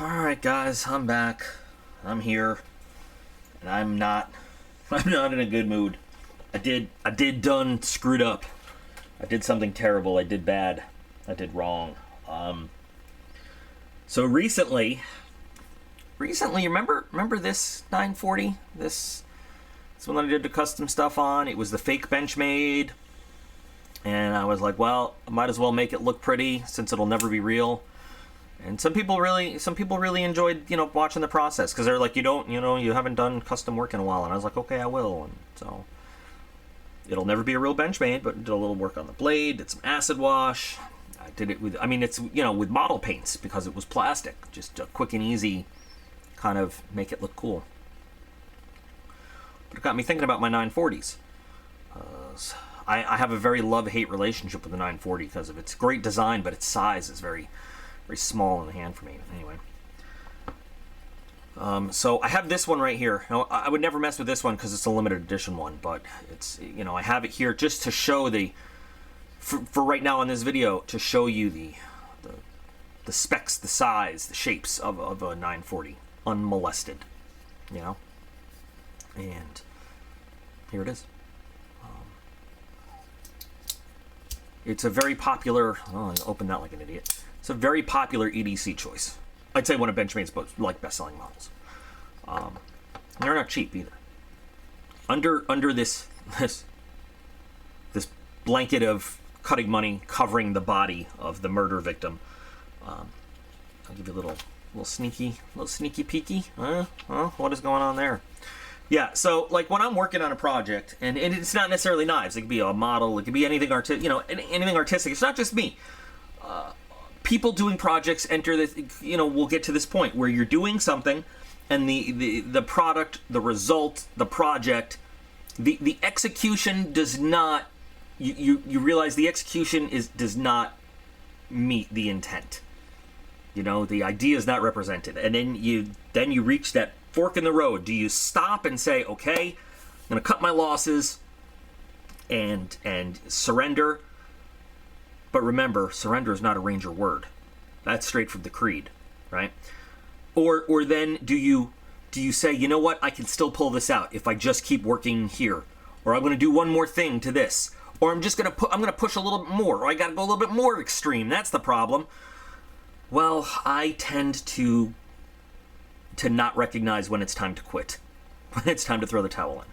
Alright guys, I'm back. I'm here. And I'm not in a good mood. I done screwed up. I did something terrible. I did bad. I did wrong. So recently, remember this 940? This one that I did the custom stuff on. It was the fake Benchmade. And I was like, well, I might as well make it look pretty since it'll never be real. And some people really enjoyed, watching the process, because they're like, you haven't done custom work in a while. And I was like, okay, I will. And so it'll never be a real Benchmade, but did a little work on the blade, did some acid wash. I did it with, it's, with model paints, because it was plastic, just a quick and easy kind of make it look cool. But it got me thinking about my 940s. I have a very love-hate relationship with the 940 because of its great design, but its size is very small in the hand for me. Anyway, so I have this one right here. Now, I would never mess with this one because it's a limited edition one, but it's, I have it here just to show for right now in this video, to show you the specs, the size, the shapes of a 940 unmolested, and here it is. It's a very popular, I opened that like an idiot. It's a very popular EDC choice. I'd say one of Benchmade's best-selling models. They're not cheap either. Under this blanket of cutting money covering the body of the murder victim, I'll give you a little sneaky peeky. What is going on there? Yeah, so like when I'm working on a project, and it's not necessarily knives. It could be a model. It could be anything anything artistic. It's not just me. People doing projects enter this. We'll get to this point where you're doing something, and the product, the result, the project, the execution does not. You realize the execution does not meet the intent. The idea is not represented, and then you reach that fork in the road. Do you stop and say, okay, I'm going to cut my losses and surrender? But remember, surrender is not a Ranger word. That's straight from the creed, right? Or then do you say, you know what, I can still pull this out if I just keep working here, or I'm going to do one more thing to this, or I'm going to push a little bit more, or I got to go a little bit more extreme. That's the problem. Well, I tend to not recognize when it's time to quit, when it's time to throw the towel in.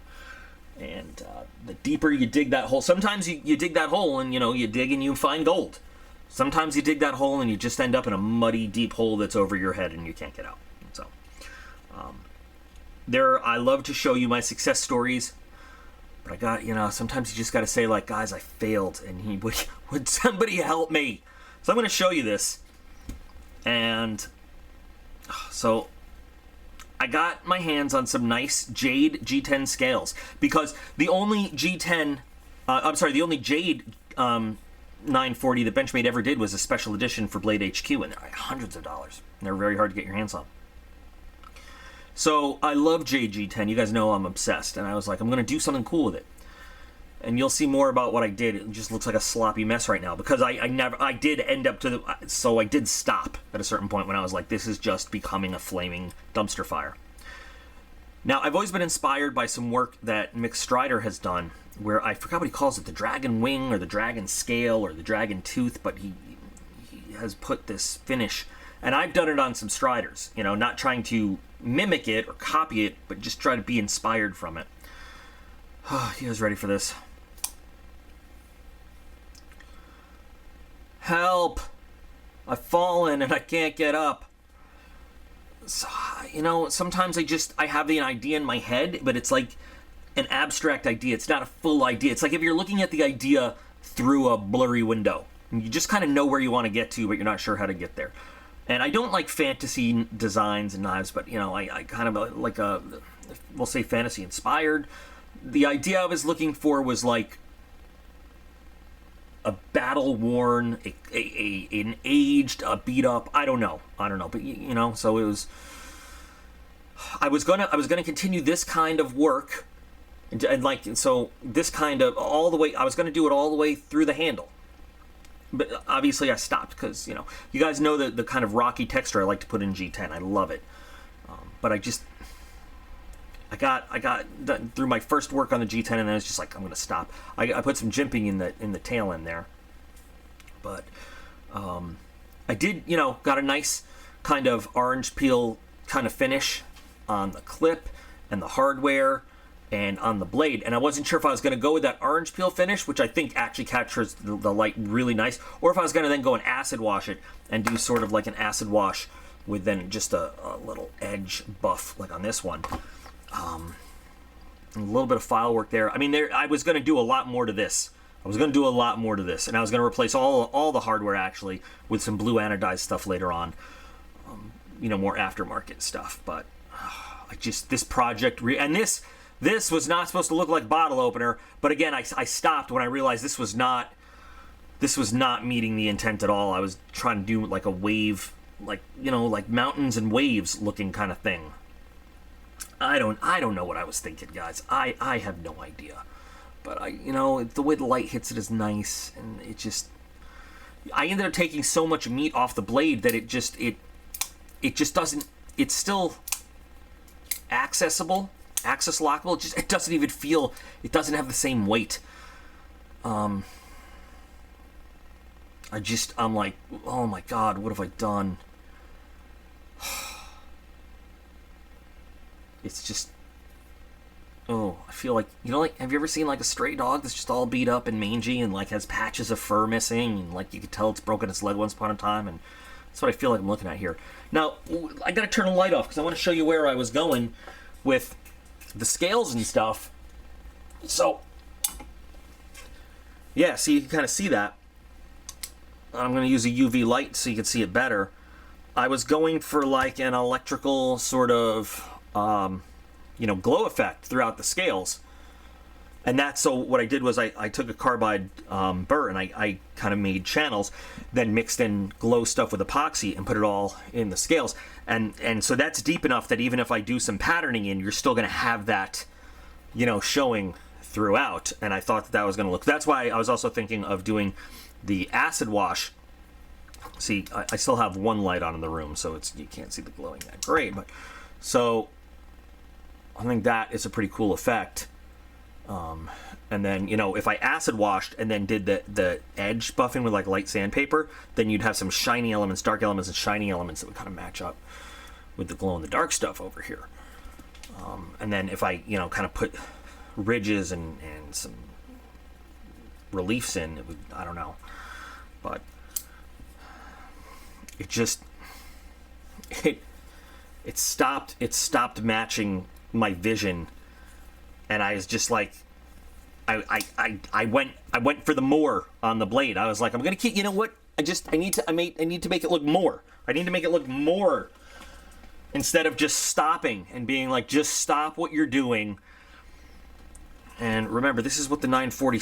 And the deeper you dig that hole, sometimes you dig that hole and, you dig and you find gold. Sometimes you dig that hole and you just end up in a muddy, deep hole that's over your head and you can't get out. So, I love to show you my success stories, but I got, sometimes you just got to say, like, guys, I failed, and would somebody help me? So I'm going to show you this. And so I got my hands on some nice Jade G10 scales, because the only Jade 940 that Benchmade ever did was a special edition for Blade HQ, and they're like hundreds of dollars. And they're very hard to get your hands on. So I love Jade G10. You guys know I'm obsessed, and I was like, I'm going to do something cool with it. And you'll see more about what I did. It just looks like a sloppy mess right now, because I did end up so I did stop at a certain point when I was like, this is just becoming a flaming dumpster fire. Now, I've always been inspired by some work that Mick Strider has done, where I forgot what he calls it, the dragon wing or the dragon scale or the dragon tooth, but he has put this finish, and I've done it on some Striders, not trying to mimic it or copy it, but just try to be inspired from it. You guys ready for this? Help! I've fallen and I can't get up. So, sometimes I have the idea in my head, but it's like an abstract idea. It's not a full idea. It's like if you're looking at the idea through a blurry window. And you just kind of know where you want to get to, but you're not sure how to get there. And I don't like fantasy designs and knives, but, I kind of like we'll say fantasy inspired. The idea I was looking for was like a battle-worn, an aged, a beat-up. I don't know, but so it was. I was gonna continue this kind of work, and so this kind of all the way. I was gonna do it all the way through the handle, but obviously I stopped because, you know, you guys know the kind of rocky texture I like to put in G10. I love it. But I got done through my first work on the G10, and then I was just like, I'm gonna stop. I put some jimping in the tail end there, but I did, you know, got a nice kind of orange peel kind of finish on the clip and the hardware and on the blade, and I wasn't sure if I was gonna go with that orange peel finish, which I think actually captures the light really nice, or if I was gonna then go and acid wash it and do sort of like an acid wash with then just a little edge buff like on this one. A little bit of file work there. I mean, I was going to do a lot more to this. And I was going to replace all the hardware actually with some blue anodized stuff later on. You know, more aftermarket stuff. But this project, and this was not supposed to look like bottle opener. But again, I stopped when I realized this was not meeting the intent at all. I was trying to do like a wave, like, you know, like mountains and waves looking kind of thing. I don't know what I was thinking, guys. I have no idea. But you know, the way the light hits it is nice, and I ended up taking so much meat off the blade that it just doesn't, it's still access lockable. It doesn't even feel, it doesn't have the same weight. I'm like, oh my God, what have I done? It's just, oh, I feel like, you know, like, have you ever seen like a stray dog that's just all beat up and mangy and like has patches of fur missing, and like you could tell it's broken its leg once upon a time? And that's what I feel like I'm looking at here. Now, I gotta turn the light off because I want to show you where I was going with the scales and stuff. So, yeah, so you can kind of see that. I'm going to use a UV light so you can see it better. I was going for like an electrical sort of, you know, glow effect throughout the scales. And so what I did was I took a carbide burr and I kind of made channels, then mixed in glow stuff with epoxy and put it all in the scales. And so that's deep enough that even if I do some patterning in, you're still going to have that, you know, showing throughout. And I thought that was going to look, that's why I was also thinking of doing the acid wash. See, I still have one light on in the room, so you can't see the glowing that great, but so I think that is a pretty cool effect. And then, you know, if I acid washed and then did the edge buffing with like light sandpaper, then you'd have some shiny elements, dark elements, and shiny elements that would kind of match up with the glow in the dark stuff over here. And then if I, you know, kind of put ridges and some reliefs in, it would, I don't know, but it just, it stopped matching my vision, and I was just like, I went for the more on the blade. I was like, I'm gonna keep, you know what? I need to make it look more. I need to make it look more instead of just stopping and being like, just stop what you're doing. And remember, this is what the 940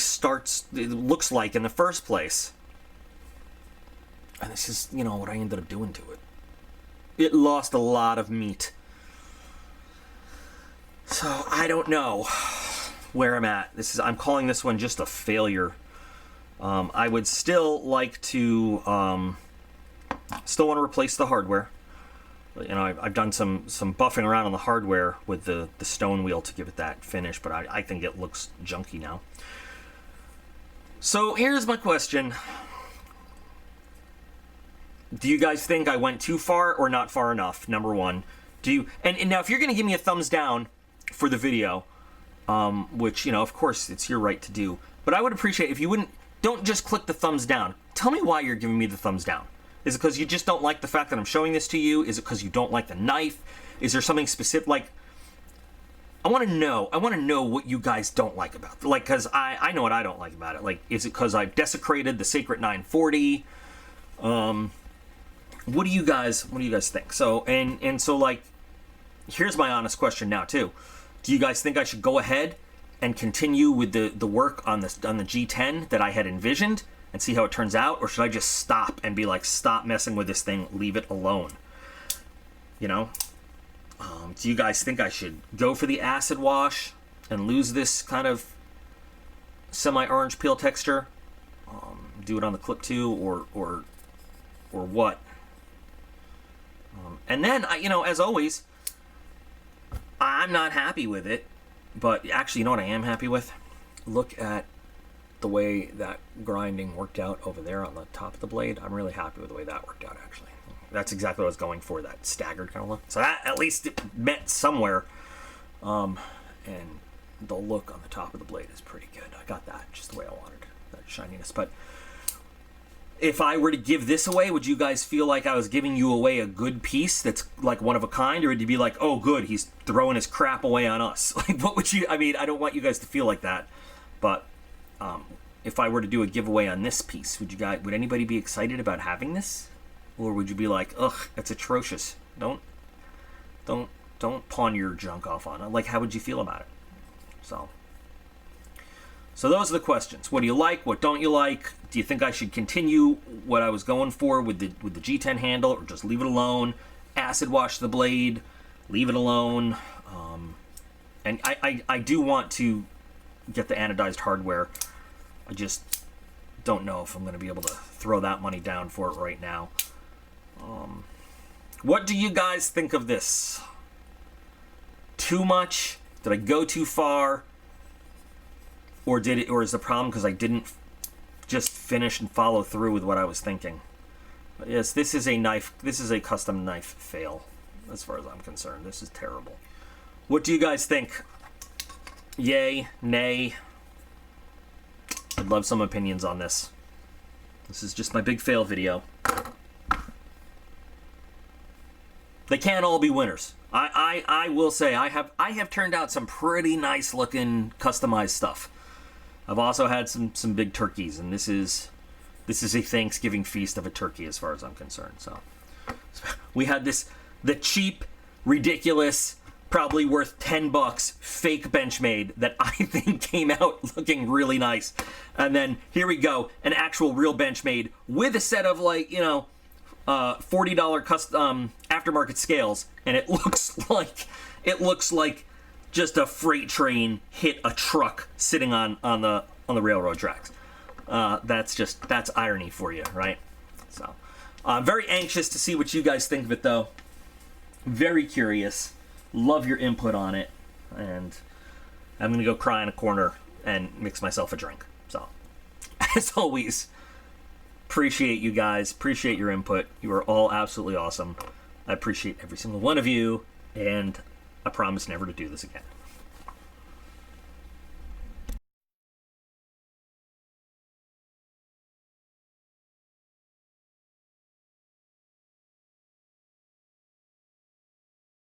it looks like in the first place. And this is, you know, what I ended up doing to it. It lost a lot of meat. So I don't know where I'm at. I'm calling this one just a failure. I would still like to, still want to replace the hardware. You know, I've done some buffing around on the hardware with the stone wheel to give it that finish, but I think it looks junky now. So here's my question. Do you guys think I went too far or not far enough? Number one. And now if you're going to give me a thumbs down for the video, which, you know, of course it's your right to do, but I would appreciate if you don't just click the thumbs down. Tell me why you're giving me the thumbs down. Is it because you just don't like the fact that I'm showing this to you? Is it because you don't like the knife? Is there something specific? Like, I want to know what you guys don't like about it. Like, because I know what I don't like about it. Like, is it because I've desecrated the sacred 940? What do you guys think? So, and so, like, here's my honest question now too. Do you guys think I should go ahead and continue with the work on the G10 that I had envisioned and see how it turns out, or should I just stop and be like, stop messing with this thing, leave it alone? You know? Do you guys think I should go for the acid wash and lose this kind of semi-orange peel texture? do it on the clip too, or what? And then, you know, as always, I'm not happy with it, but actually, you know what I am happy with? Look at the way that grinding worked out over there on the top of the blade. I'm really happy with the way that worked out, actually. That's exactly what I was going for, that staggered kind of look. So that, at least it met somewhere. And the look on the top of the blade is pretty good. I got that just the way I wanted, that shininess. But if I were to give this away, would you guys feel like I was giving you away a good piece that's like one of a kind? Or would you be like, oh, good, he's throwing his crap away on us? Like, what would you, I mean, I don't want you guys to feel like that. But if I were to do a giveaway on this piece, would anybody be excited about having this? Or would you be like, ugh, that's atrocious. Don't pawn your junk off on it. Like, how would you feel about it? So those are the questions. What do you like? What don't you like? Do you think I should continue what I was going for with the G10 handle, or just leave it alone? Acid wash the blade, leave it alone. And I do want to get the anodized hardware. I just don't know if I'm going to be able to throw that money down for it right now. What do you guys think of this? Too much? Did I go too far? Or is the problem because I didn't just finish and follow through with what I was thinking? But yes, this is a knife. This is a custom knife fail, as far as I'm concerned. This is terrible. What do you guys think? Yay, nay? I'd love some opinions on this. This is just my big fail video. They can't all be winners. I will say I have turned out some pretty nice looking customized stuff. I've also had some big turkeys, and this is a Thanksgiving feast of a turkey as far as I'm concerned. So we had the cheap, ridiculous, probably worth $10 fake Benchmade that I think came out looking really nice. And then here we go, an actual real Benchmade with a set of, like, you know, $40 custom aftermarket scales, and it looks like just a freight train hit a truck sitting on the railroad tracks. That's irony for you, right? So I'm very anxious to see what you guys think of it, though. Very curious. Love your input on it, and I'm gonna go cry in a corner and mix myself a drink. So as always, appreciate you guys, appreciate your input. You are all absolutely awesome. I appreciate every single one of you, and I promise never to do this again.